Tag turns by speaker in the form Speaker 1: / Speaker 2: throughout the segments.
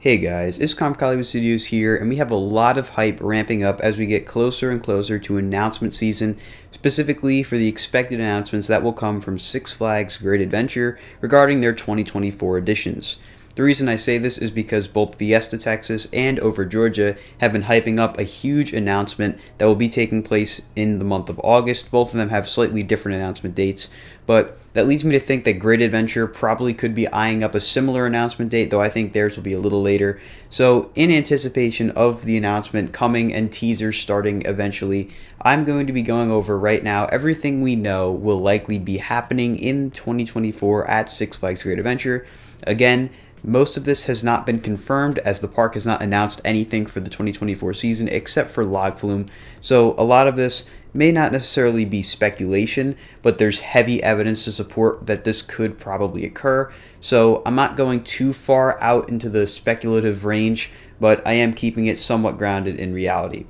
Speaker 1: Hey guys, it's Hollywood Studios here, and we have a lot of hype ramping up as we get closer and closer to announcement season, specifically for the expected announcements that will come from Six Flags Great Adventure regarding their 2024 editions. The reason I say this is because both Fiesta Texas and Over Georgia have been hyping up a huge announcement that will be taking place in the month of August. Both of them have slightly different announcement dates, but that leads me to think that Great Adventure probably could be eyeing up a similar announcement date, though I think theirs will be a little later. So, in anticipation of the announcement coming and teasers starting eventually, I'm going to be going over right now everything we know will likely be happening in 2024 at Six Flags Great Adventure. Again, most of this has not been confirmed as the park has not announced anything for the 2024 season except for log flume. So a lot of this may not necessarily be speculation, but there's heavy evidence to support that this could probably occur. So I'm not going too far out into the speculative range, but I am keeping it somewhat grounded in reality.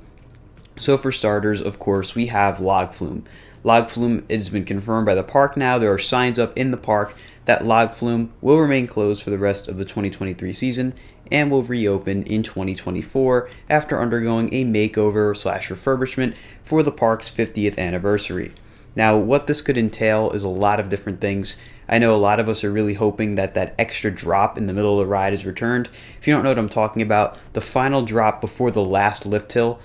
Speaker 1: So for starters, of course, we have log flume. Log flume has been confirmed by the park now. There are signs up in the park that log flume will remain closed for the rest of the 2023 season and will reopen in 2024 after undergoing a makeover / refurbishment for the park's 50th anniversary. Now, what this could entail is a lot of different things. I know a lot of us are really hoping that that extra drop in the middle of the ride is returned. If you don't know what I'm talking about, the final drop before the last lift hill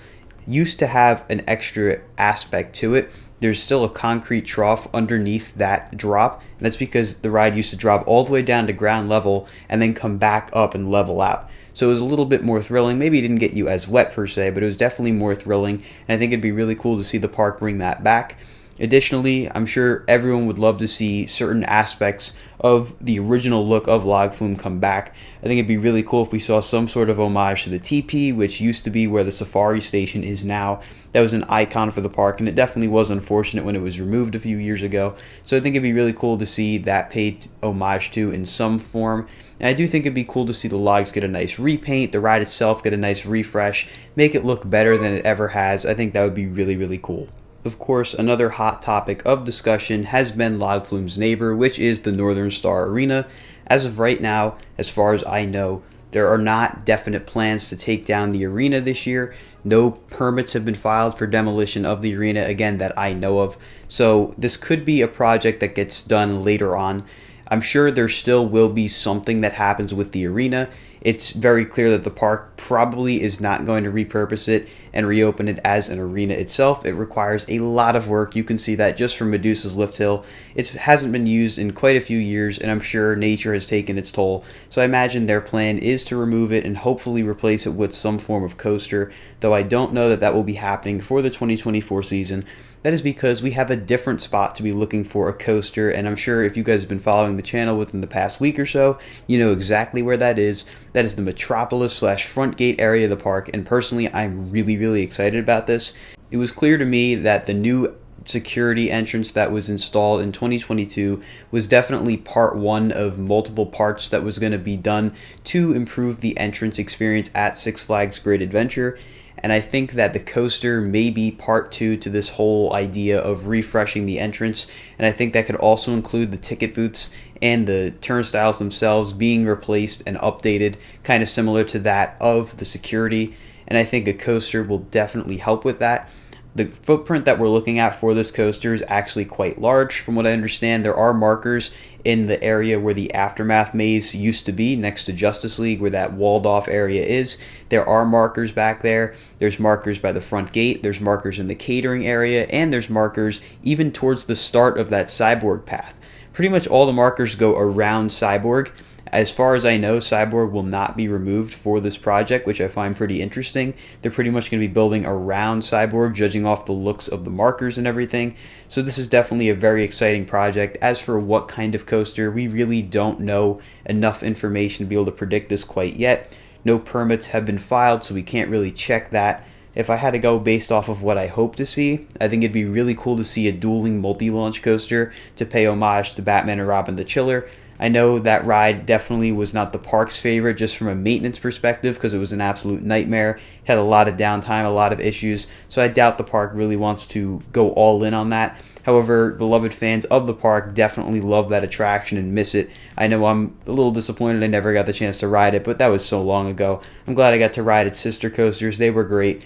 Speaker 1: used to have an extra aspect to it. There's still a concrete trough underneath that drop, and that's because the ride used to drop all the way down to ground level and then come back up and level out. So it was a little bit more thrilling. Maybe it didn't get you as wet per se, but it was definitely more thrilling, and I think it'd be really cool to see the park bring that back. Additionally, I'm sure everyone would love to see certain aspects of the original look of log flume come back. I think it'd be really cool if we saw some sort of homage to the teepee, which used to be where the safari station is now. That was an icon for the park, and it definitely was unfortunate when it was removed a few years ago. So I think it'd be really cool to see that paid homage to in some form. And I do think it'd be cool to see the logs get a nice repaint, the ride itself get a nice refresh, make it look better than it ever has. I think that would be really, really cool. Of course, another hot topic of discussion has been log flume's neighbor, which is the Northern Star Arena. As of right now, as far as I know, there are not definite plans to take down the arena this year. No permits have been filed for demolition of the arena, again, that I know of. So this could be a project that gets done later on. I'm sure there still will be something that happens with the arena. It's very clear that the park probably is not going to repurpose it and reopen it as an arena itself. It requires a lot of work. You can see that just from Medusa's Lift Hill. It hasn't been used in quite a few years, and I'm sure nature has taken its toll. So I imagine their plan is to remove it and hopefully replace it with some form of coaster, though I don't know that that will be happening for the 2024 season. That is because we have a different spot to be looking for a coaster, and I'm sure if you guys have been following the channel within the past week or so, you know exactly where that is. That is the Metropolis / front gate area of the park, and personally, I'm really excited about this. It was clear to me that the new security entrance that was installed in 2022 was definitely part one of multiple parts that was going to be done to improve the entrance experience at Six Flags Great Adventure. And I think that the coaster may be part two to this whole idea of refreshing the entrance. And I think that could also include the ticket booths and the turnstiles themselves being replaced and updated, kind of similar to that of the security. And I think a coaster will definitely help with that. The footprint that we're looking at for this coaster is actually quite large. From what I understand, there are markers in the area where the Aftermath maze used to be, next to Justice League, where that walled off area is. There are markers back there. There's markers by the front gate. There's markers in the catering area. And there's markers even towards the start of that Cyborg path. Pretty much all the markers go around Cyborg. As far as I know, Cyborg will not be removed for this project, which I find pretty interesting. They're pretty much going to be building around Cyborg, judging off the looks of the markers and everything. So this is definitely a very exciting project. As for what kind of coaster, we really don't know enough information to be able to predict this quite yet. No permits have been filed, so we can't really check that. If I had to go based off of what I hope to see, I think it'd be really cool to see a dueling multi-launch coaster to pay homage to Batman and Robin the Chiller. I know that ride definitely was not the park's favorite just from a maintenance perspective because it was an absolute nightmare. It had a lot of downtime, a lot of issues, so I doubt the park really wants to go all in on that. However, beloved fans of the park definitely love that attraction and miss it. I know I'm a little disappointed I never got the chance to ride it, but that was so long ago. I'm glad I got to ride its sister coasters. They were great.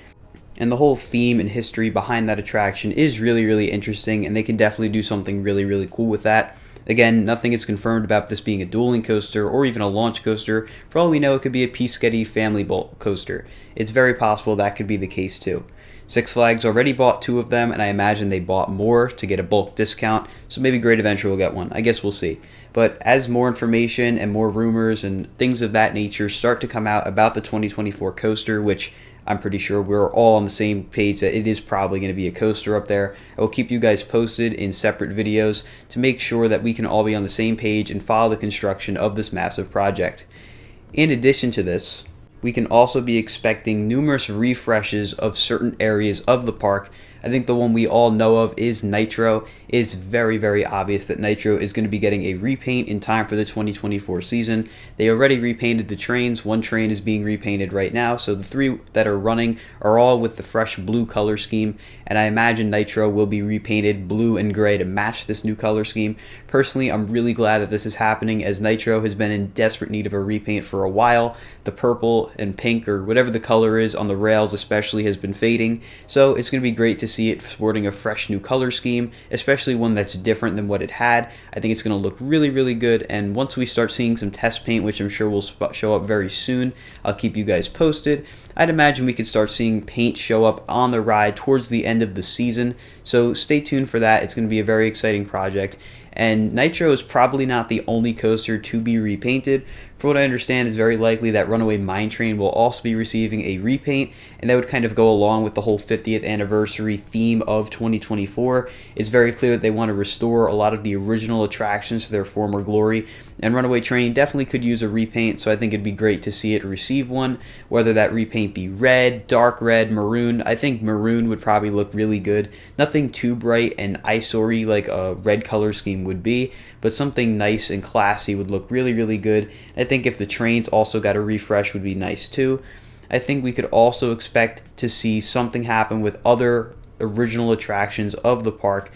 Speaker 1: And the whole theme and history behind that attraction is really, really interesting, and they can definitely do something really, really cool with that. Again, nothing is confirmed about this being a dueling coaster or even a launch coaster. For all we know, it could be a Peace-Getty family bolt coaster. It's very possible that could be the case too. Six Flags already bought 2 of them, and I imagine they bought more to get a bulk discount, so maybe Great Adventure will get one. I guess we'll see. But as more information and more rumors and things of that nature start to come out about the 2024 coaster, which I'm pretty sure we're all on the same page that it is probably going to be a coaster up there, I will keep you guys posted in separate videos to make sure that we can all be on the same page and follow the construction of this massive project. In addition to this, we can also be expecting numerous refreshes of certain areas of the park. I think the one we all know of is Nitro. It is very, very obvious that Nitro is going to be getting a repaint in time for the 2024 season. They already repainted the trains. 1 train is being repainted right now, so the 3 that are running are all with the fresh blue color scheme, and I imagine Nitro will be repainted blue and gray to match this new color scheme. Personally, I'm really glad that this is happening, as Nitro has been in desperate need of a repaint for a while. The purple and pink, or whatever the color is on the rails especially, has been fading, so it's going to be great to see it sporting a fresh new color scheme, especially one that's different than what it had. I think it's going to look really, really good, and once we start seeing some test paint, which I'm sure will show up very soon, I'll keep you guys posted. I'd imagine we could start seeing paint show up on the ride towards the end of the season, so stay tuned for that. It's going to be a very exciting project. And Nitro is probably not the only coaster to be repainted. For what I understand, it's very likely that Runaway Mine Train will also be receiving a repaint, and that would kind of go along with the whole 50th anniversary theme of 2024. It's very clear that they want to restore a lot of the original attractions to their former glory, and Runaway Train definitely could use a repaint, so I think it'd be great to see it receive one, whether that repaint be red, dark red, maroon. I think maroon would probably look really good. Nothing too bright and eyesore-y like a red color scheme would be, but something nice and classy would look really, really good. I think if the trains also got a refresh would be nice too. I think we could also expect to see something happen with other original attractions of the park.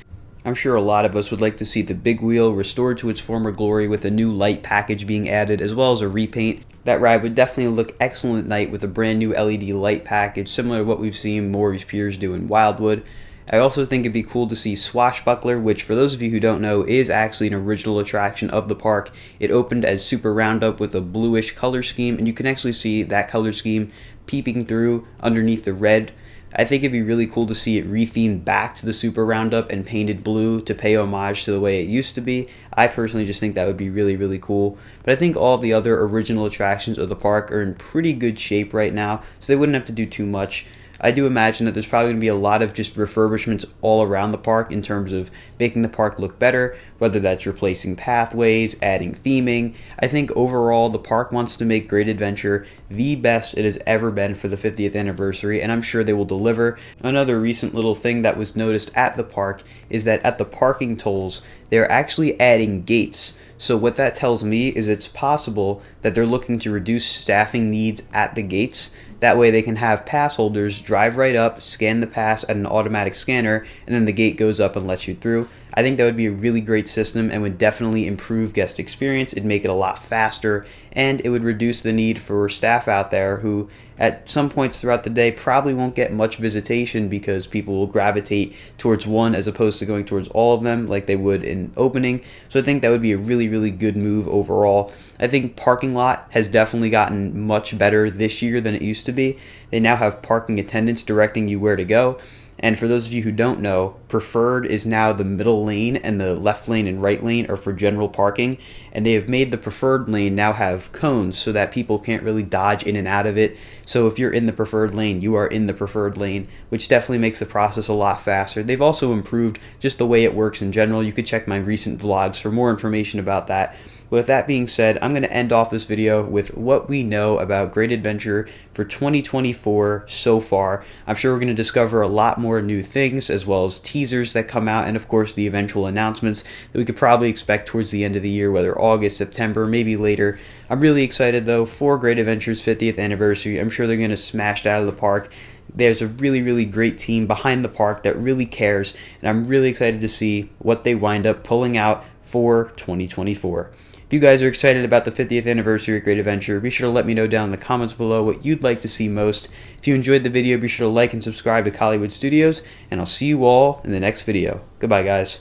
Speaker 1: I'm sure a lot of us would like to see the Big Wheel restored to its former glory with a new light package being added, as well as a repaint. That ride would definitely look excellent at night with a brand new LED light package, similar to what we've seen Maury's Piers do in Wildwood. I also think it'd be cool to see Swashbuckler, which for those of you who don't know is actually an original attraction of the park. It opened as Super Roundup with a bluish color scheme, and you can actually see that color scheme peeping through underneath the red. I think it'd be really cool to see it rethemed back to the Super Roundup and painted blue to pay homage to the way it used to be. I personally just think that would be really, really cool. But I think all of the other original attractions of the park are in pretty good shape right now, so they wouldn't have to do too much. I do imagine that there's probably going to be a lot of just refurbishments all around the park in terms of making the park look better, whether that's replacing pathways, adding theming. I think overall the park wants to make Great Adventure the best it has ever been for the 50th anniversary, and I'm sure they will deliver. Another recent little thing that was noticed at the park is that at the parking tolls, they're actually adding gates. So what that tells me is it's possible that they're looking to reduce staffing needs at the gates. That way they can have pass holders drive right up, scan the pass at an automatic scanner, and then the gate goes up and lets you through. I think that would be a really great system and would definitely improve guest experience. It'd make it a lot faster, and it would reduce the need for staff out there who at some points throughout the day probably won't get much visitation because people will gravitate towards one as opposed to going towards all of them like they would in opening. So I think that would be a really, really good move overall. I think parking lot has definitely gotten much better this year than it used to be. They now have parking attendants directing you where to go. And for those of you who don't know, preferred is now the middle lane, and the left lane and right lane are for general parking. And they have made the preferred lane now have cones so that people can't really dodge in and out of it. So if you're in the preferred lane, you are in the preferred lane, which definitely makes the process a lot faster. They've also improved just the way it works in general. You could check my recent vlogs for more information about that. But with that being said, I'm going to end off this video with what we know about Great Adventure for 2024 so far. I'm sure we're going to discover a lot more new things, as well as teasers that come out, and of course the eventual announcements that we could probably expect towards the end of the year, whether August, September, maybe later. I'm really excited though for Great Adventure's 50th anniversary. I'm sure they're going to smash it out of the park. There's a really great team behind the park that really cares, and I'm really excited to see what they wind up pulling out for 2024. If you guys are excited about the 50th anniversary of Great Adventure, be sure to let me know down in the comments below what you'd like to see most. If you enjoyed the video, be sure to like and subscribe to Hollywood Studios, and I'll see you all in the next video. Goodbye, guys.